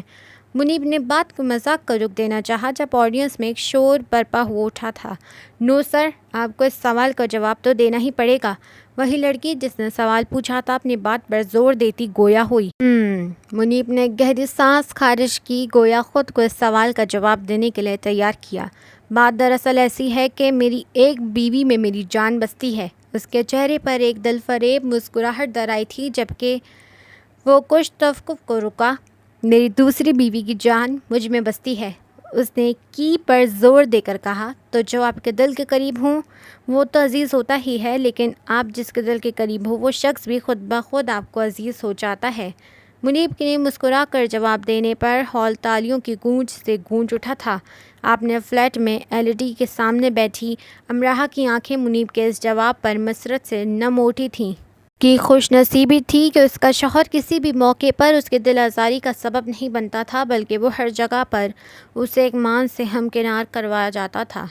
Speaker 1: منیب نے بات کو مذاق کا رخ دینا چاہا جب آڈینس میں ایک شور برپا ہو اٹھا تھا۔ نو سر، آپ کو اس سوال کا جواب تو دینا ہی پڑے گا۔ وہی لڑکی جس نے سوال پوچھا تھا اپنی بات پر زور دیتی گویا ہوئی۔ منیب نے گہری سانس خارج کی، گویا خود کو اس سوال کا جواب دینے کے لیے تیار کیا۔ بات دراصل ایسی ہے کہ میری ایک بیوی میں میری جان بستی ہے۔ اس کے چہرے پر ایک دلفریب مسکراہٹ در آئی تھی جبکہ وہ کچھ توقف کو رکا۔ میری دوسری بیوی کی جان مجھ میں بستی ہے، اس نے کی پر زور دے کر کہا۔ تو جو آپ کے دل کے قریب ہوں وہ تو عزیز ہوتا ہی ہے، لیکن آپ جس کے دل کے قریب ہو وہ شخص بھی خود بخود آپ کو عزیز ہو جاتا ہے۔ منیب نے مسکرا کر جواب دینے پر ہال تالیوں کی گونج سے گونج اٹھا تھا۔ آپ نے فلیٹ میں ایل ای ڈی کے سامنے بیٹھی امراہ کی آنکھیں منیب کے اس جواب پر مسرت سے نم اٹھی تھیں۔ کی خوش نصیبی تھی کہ اس کا شوہر کسی بھی موقع پر اس کے دل آزاری کا سبب نہیں بنتا تھا، بلکہ وہ ہر جگہ پر اسے ایک مان سے ہمکنار کروایا جاتا تھا۔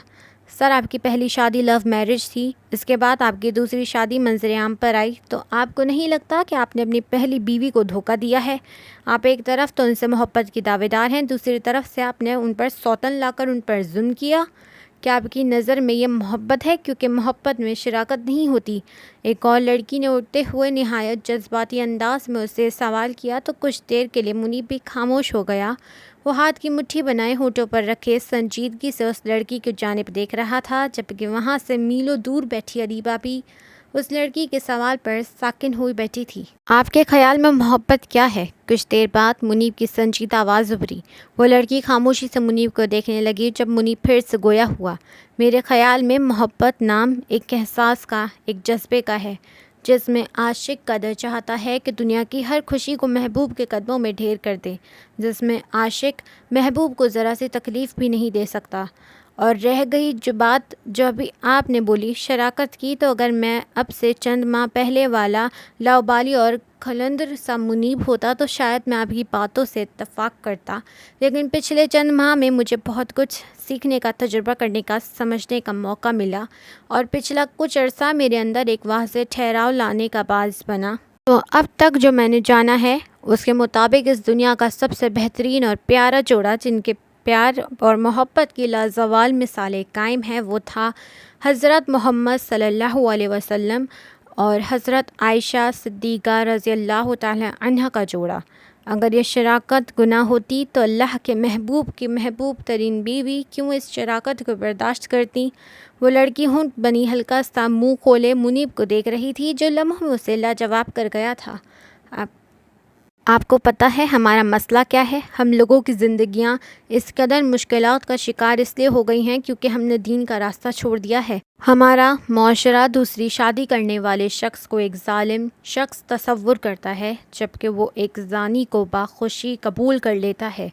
Speaker 1: سر آپ کی پہلی شادی لو میرج تھی، اس کے بعد آپ کی دوسری شادی منظر عام پر آئی، تو آپ کو نہیں لگتا کہ آپ نے اپنی پہلی بیوی کو دھوکہ دیا ہے؟ آپ ایک طرف تو ان سے محبت کی دعوے دار ہیں، دوسری طرف سے آپ نے ان پر سوتن لا کر ان پر ظلم کیا۔ کیا آپ کی نظر میں یہ محبت ہے؟ کیونکہ محبت میں شراکت نہیں ہوتی۔ ایک اور لڑکی نے اٹھتے ہوئے نہایت جذباتی انداز میں اسے سوال کیا، تو کچھ دیر کے لیے منیب بھی خاموش ہو گیا۔ وہ ہاتھ کی مٹھی بنائے ہونٹوں پر رکھے سنجیدگی سے اس لڑکی کی جانب دیکھ رہا تھا، جبکہ وہاں سے میلوں دور بیٹھی اریبہ بھی اس لڑکی کے سوال پر ساکن ہوئی بیٹھی تھی۔ آپ کے خیال میں محبت کیا ہے؟ کچھ دیر بعد منیب کی سنجیدہ آواز ابھری۔ وہ لڑکی خاموشی سے منیب کو دیکھنے لگی جب منیب پھر سے گویا ہوا۔ میرے خیال میں محبت نام ایک احساس کا، ایک جذبے کا ہے، جس میں عاشق قدر چاہتا ہے کہ دنیا کی ہر خوشی کو محبوب کے قدموں میں ڈھیر کر دے، جس میں عاشق محبوب کو ذرا سی تکلیف بھی نہیں دے سکتا۔ اور رہ گئی جو بات جو ابھی آپ نے بولی شراکت کی، تو اگر میں اب سے چند ماہ پہلے والا لاؤبالی اور خلندر سا منیب ہوتا تو شاید میں آپ کی باتوں سے اتفاق کرتا، لیکن پچھلے چند ماہ میں مجھے بہت کچھ سیکھنے کا، تجربہ کرنے کا، سمجھنے کا موقع ملا، اور پچھلا کچھ عرصہ میرے اندر ایک واضح ٹھہراؤ لانے کا باعث بنا۔ تو اب تک جو میں نے جانا ہے اس کے مطابق اس دنیا کا سب سے بہترین اور پیارا جوڑا جن کے پیار اور محبت کی لازوال مثالیں قائم ہیں، وہ تھا حضرت محمد صلی اللہ علیہ وسلم اور حضرت عائشہ صدیقہ رضی اللہ تعالی عنہا کا جوڑا۔ اگر یہ شراکت گناہ ہوتی تو اللہ کے محبوب کی محبوب ترین بیوی کیوں اس شراکت کو برداشت کرتی؟ وہ لڑکی ہونٹ بنی ہلکا سا منہ کھولے منیب کو دیکھ رہی تھی، جو لمحوں میں اسے لاجواب کر گیا تھا۔ آپ کو پتہ ہے ہمارا مسئلہ کیا ہے؟ ہم لوگوں کی زندگیاں اس قدر مشکلات کا شکار اس لیے ہو گئی ہیں کیونکہ ہم نے دین کا راستہ چھوڑ دیا ہے۔ ہمارا معاشرہ دوسری شادی کرنے والے شخص کو ایک ظالم شخص تصور کرتا ہے، جبکہ وہ ایک زانی کو بخوشی قبول کر لیتا ہے۔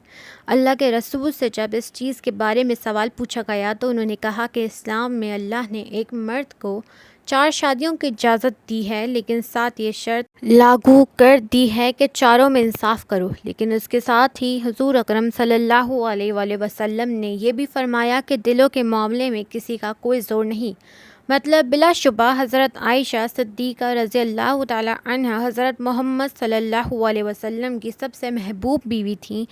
Speaker 1: اللہ کے رسول سے جب اس چیز کے بارے میں سوال پوچھا گیا تو انہوں نے کہا کہ اسلام میں اللہ نے ایک مرد کو 4 شادیوں کی اجازت دی ہے، لیکن ساتھ یہ شرط لاگو کر دی ہے کہ چاروں میں انصاف کرو۔ لیکن اس کے ساتھ ہی حضور اکرم صلی اللہ علیہ وآلہ وسلم نے یہ بھی فرمایا کہ دلوں کے معاملے میں کسی کا کوئی زور نہیں۔ مطلب بلا شبہ حضرت عائشہ صدیقہ رضی اللہ تعالی عنہا حضرت محمد صلی اللہ علیہ وسلم کی سب سے محبوب بیوی تھیں،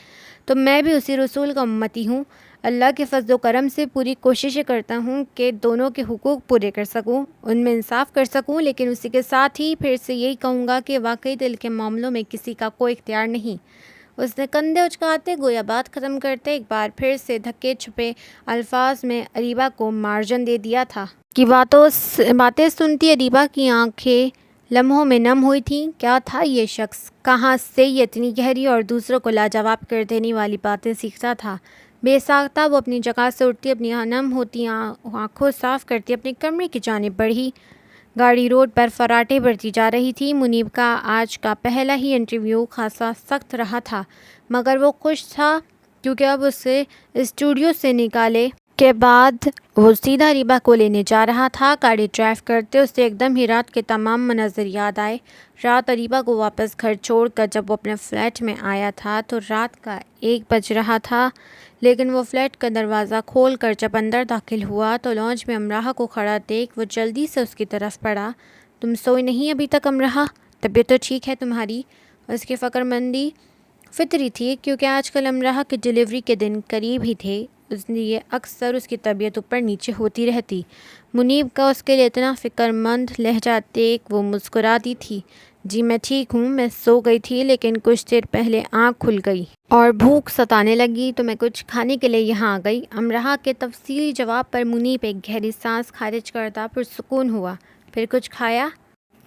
Speaker 1: تو میں بھی اسی رسول کا امتی ہوں۔ اللہ کے فضل و کرم سے پوری کوشش کرتا ہوں کہ دونوں کے حقوق پورے کر سکوں، ان میں انصاف کر سکوں، لیکن اسی کے ساتھ ہی پھر سے یہی کہوں گا کہ واقعی دل کے معاملوں میں کسی کا کوئی اختیار نہیں۔ اس نے کندھے اچکاتے گویا بات ختم کرتے ایک بار پھر سے دھکے چھپے الفاظ میں اریبہ کو مارجن دے دیا تھا۔ کی باتیں سنتی اریبہ کی آنکھیں لمحوں میں نم ہوئی تھیں۔ کیا تھا یہ شخص؟ کہاں سے یہ اتنی گہری اور دوسروں کو لاجواب کر دینے والی باتیں سیکھتا تھا؟ بے ساختہ وہ اپنی جگہ سے اٹھتی، اپنی نم ہوتی آنکھوں صاف کرتی اپنے کمرے کی جانب بڑھی۔ گاڑی روڈ پر فراٹے بھرتی جا رہی تھی۔ منیب کا آج کا پہلا ہی انٹرویو خاصا سخت رہا تھا، مگر وہ خوش تھا کیونکہ اب اسے اسٹوڈیو سے نکالے کے بعد وہ سیدھا اریبہ کو لینے جا رہا تھا۔ گاڑی ڈرائیو کرتے اسے ایک دم ہی رات کے تمام مناظر یاد آئے۔ رات اریبہ کو واپس گھر چھوڑ کر جب وہ اپنے فلیٹ میں آیا تھا تو رات کا 1 بج رہا تھا، لیکن وہ فلیٹ کا دروازہ کھول کر جب اندر داخل ہوا تو لانج میں امراح کو کھڑا دیکھ وہ جلدی سے اس کی طرف بڑھا۔ تم سوئی نہیں ابھی تک امراح؟ طبیعت تو ٹھیک ہے تمہاری؟ اس کی فکر مندی فطری تھی کیونکہ آج کل امراح کی ڈیلیوری کے دن قریب ہی تھے، اس لیے اکثر اس کی طبیعت اوپر نیچے ہوتی رہتی۔ منیب کا اس کے لیے اتنا فکر مند لہجہ دیکھ وہ مسکراتی تھی۔ جی میں ٹھیک ہوں، میں سو گئی تھی لیکن کچھ دیر پہلے آنکھ کھل گئی اور بھوک ستانے لگی تو میں کچھ کھانے کے لیے یہاں آ گئی۔ امراح کے تفصیلی جواب پر منیب ایک گہری سانس خارج کرتا پرسکون ہوا۔ پھر کچھ کھایا؟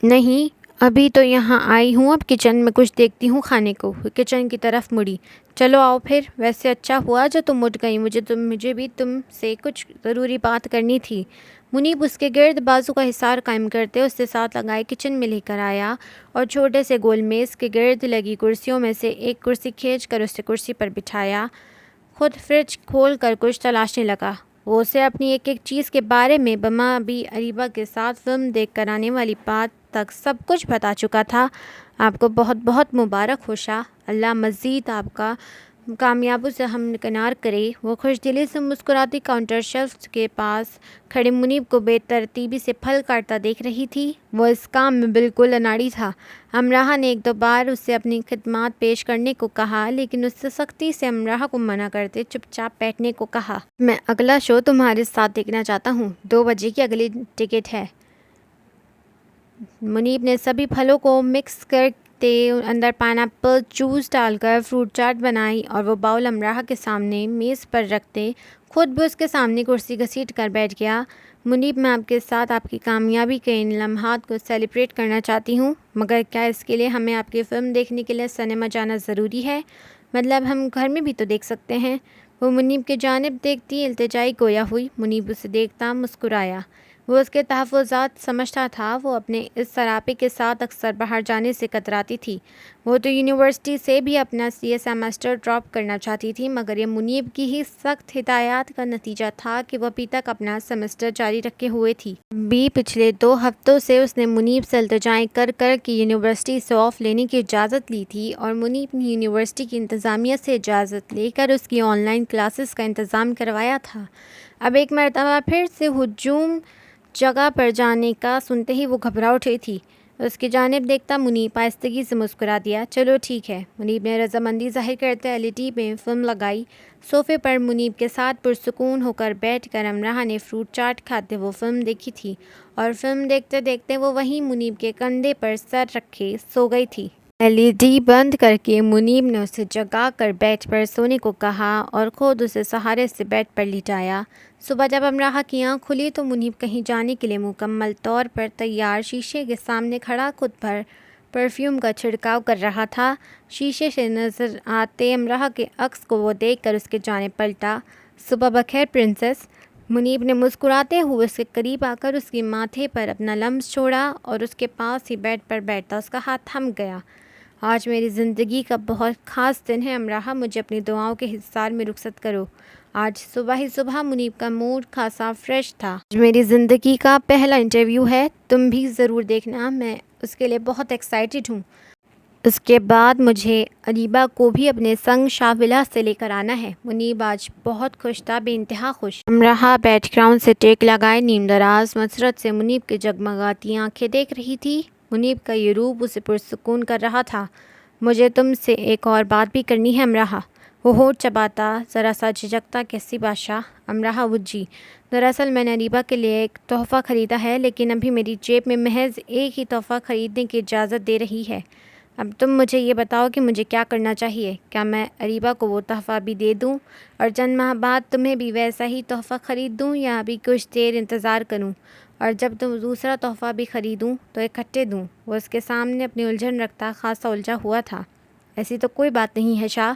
Speaker 1: نہیں، ابھی تو یہاں آئی ہوں، اب کچن میں کچھ دیکھتی ہوں کھانے کو۔ کچن کی طرف مڑی۔ چلو آؤ پھر، ویسے اچھا ہوا جو تم اٹھ گئی، مجھے بھی تم سے کچھ ضروری بات کرنی تھی۔ منیب اس کے گرد بازو کا حصار قائم کرتے اس سے ساتھ لگائے کچن میں لے کر آیا اور چھوٹے سے گول میز کے گرد لگی کرسیوں میں سے ایک کرسی کھینچ کر اسے کرسی پر بٹھایا۔ خود فریج کھول کر کچھ تلاشنے لگا۔ وہ اسے اپنی ایک ایک چیز کے بارے میں بما بھی اریبہ کے ساتھ فلم دیکھ کر آنے والی بات تک سب کچھ بتا چکا تھا۔ آپ کو بہت بہت مبارک ہو شاہ، اللہ مزید آپ کا کامیابی سے ہمکنار کرے۔ وہ خوش دلی سے مسکراتی کاؤنٹر شیلف کے پاس کھڑے منیب کو بے ترتیبی سے پھل کاٹتا دیکھ رہی تھی۔ وہ اس کام میں بالکل اناڑی تھا۔ امراح نے 1-2 بار اسے اپنی خدمات پیش کرنے کو کہا لیکن اس سے سختی سے امراح کو منع کرتے چپ چاپ بیٹھنے کو کہا۔ میں اگلا شو تمہارے ساتھ دیکھنا چاہتا ہوں، 2 بجے کی اگلی ٹکٹ ہے۔ منیب نے سبھی پھلوں کو مکس کرتے اندر پائن ایپل جوس ڈال کر فروٹ چاٹ بنائی اور وہ باؤل امراح کے سامنے میز پر رکھتے خود بھی اس کے سامنے کرسی گھسیٹ کر بیٹھ گیا۔ منیب میں آپ کے ساتھ آپ کی کامیابی کے ان لمحات کو سیلیبریٹ کرنا چاہتی ہوں، مگر کیا اس کے لیے ہمیں آپ کی فلم دیکھنے کے لیے سنیما جانا ضروری ہے؟ مطلب ہم گھر میں بھی تو دیکھ سکتے ہیں۔ وہ منیب کی جانب دیکھتی التجائی گویا ہوئی۔ منیب اسے دیکھتا مسکرایا۔ وہ اس کے تحفظات سمجھتا تھا۔ وہ اپنے اس سراپے کے ساتھ اکثر باہر جانے سے کتراتی تھی۔ وہ تو یونیورسٹی سے بھی اپنا یہ سیمسٹر ڈراپ کرنا چاہتی تھی، مگر یہ منیب کی ہی سخت ہدایات کا نتیجہ تھا کہ وہ ابھی تک اپنا سیمسٹر جاری رکھے ہوئے تھی۔ پچھلے 2 ہفتوں سے اس نے منیب سے التجائیں کر کر کہ یونیورسٹی سے آف لینے کی اجازت لی تھی اور منیب نے یونیورسٹی کی انتظامیہ سے اجازت لے کر اس کی آن لائن کلاسز کا انتظام کروایا تھا۔ اب ایک مرتبہ پھر سے ہجوم جگہ پر جانے کا سنتے ہی وہ گھبرا اٹھی تھی۔ اس کی جانب دیکھتا منیب آہستگی سے مسکرا دیا۔ چلو ٹھیک ہے۔ منیب نے رضامندی ظاہر کرتے LED میں فلم لگائی۔ صوفے پر منیب کے ساتھ پرسکون ہو کر بیٹھ کر امراح نے فروٹ چاٹ کھاتے وہ فلم دیکھی تھی اور فلم دیکھتے دیکھتے وہ وہیں منیب کے کندھے پر سر رکھے سو گئی تھی۔ LED بند کر کے منیب نے اسے جگا کر بیڈ پر سونے کو کہا اور خود اسے سہارے سے بیڈ پر لٹایا۔ صبح جب امراح کی آنکھ کھلی تو منیب کہیں جانے کے لیے مکمل طور پر تیار شیشے کے سامنے کھڑا خود پر پرفیوم کا چھڑکاؤ کر رہا تھا۔ شیشے سے نظر آتے امراح کے عکس کو وہ دیکھ کر اس کی جانب پلٹا۔ صبح بخیر پرنسس۔ منیب نے مسکراتے ہوئے اس کے قریب آ کر اس کے ماتھے پر اپنا لمس چھوڑا اور اس کے پاس ہی بیڈ پر بیٹھتا اس کا ہاتھ تھم گیا۔ آج میری زندگی کا بہت خاص دن ہے امراح، مجھے اپنی دعاؤں کے حصار میں رخصت کرو۔ آج صبح ہی صبح منیب کا موڈ خاصا فریش تھا۔ آج میری زندگی کا پہلا انٹرویو ہے، تم بھی ضرور دیکھنا، میں اس کے لیے بہت ایکسائٹڈ ہوں۔ اس کے بعد مجھے اریبہ کو بھی اپنے سنگ شاہ ولاس سے لے کر آنا ہے۔ منیب آج بہت خوش تھا، بے انتہا خوش۔ امراح بیک گراؤنڈ سے ٹیک لگائے نیم دراز مسرت سے منیب کی جگمگاتی آنکھیں دیکھ رہی تھی۔ منیب کا یہ روپ اسے پرسکون کر رہا تھا۔ مجھے تم سے ایک اور بات بھی کرنی ہے امراح۔ وہ ہونٹ چباتا ذرا سا جھجکتا، کیسی بادشاہ؟ امراح جی دراصل میں نے اریبہ کے لیے ایک تحفہ خریدا ہے، لیکن ابھی میری جیب میں محض ایک ہی تحفہ خریدنے کی اجازت دے رہی ہے۔ اب تم مجھے یہ بتاؤ کہ مجھے کیا کرنا چاہیے؟ کیا میں اریبہ کو وہ تحفہ بھی دے دوں اور چند ماہ بعد تمہیں بھی ویسا ہی تحفہ خرید دوں، یا ابھی کچھ دیر انتظار کروں اور جب تم دوسرا تحفہ بھی خریدوں تو اکٹھے دوں؟ وہ اس کے سامنے اپنی الجھن رکھتا خاصا الجھا ہوا تھا۔ ایسی تو کوئی بات نہیں ہے شاہ،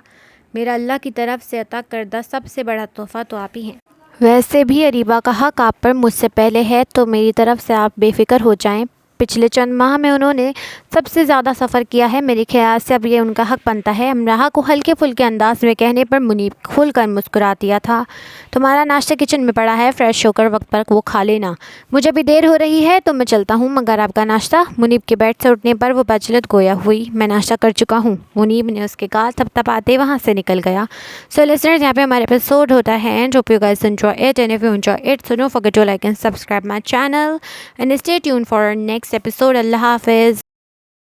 Speaker 1: میرا اللہ کی طرف سے عطا کردہ سب سے بڑا تحفہ تو آپ ہی ہیں۔ ویسے بھی اریبہ کا حق آپ پر مجھ سے پہلے ہے، تو میری طرف سے آپ بے فکر ہو جائیں۔ پچھلے چند ماہ میں انہوں نے سب سے زیادہ سفر کیا ہے، میرے خیال سے اب یہ ان کا حق بنتا ہے۔ امراہ کو ہلکے پھلکے انداز میں کہنے پر منیب کھل کر مسکرا دیا تھا۔ تمہارا ناشتہ کچن میں پڑا ہے، فریش ہو کر وقت پر وہ کھا لینا۔ مجھے بھی دیر ہو رہی ہے تو میں چلتا ہوں، مگر آپ کا ناشتہ؟ منیب کے بیڈ سے اٹھنے پر وہ بجلت گویا ہوئی۔ میں ناشتہ کر چکا ہوں۔ منیب نے اس کے گال تھپتھپاتے وہاں سے نکل گیا۔ So listeners, یہاں پہ ہمارے ایپیسوڈ ہوتا ہے and hope you guys enjoy it, and if you enjoy it so don't forget to like and subscribe my channel and stay tuned for our next episode. اللہ حافظ.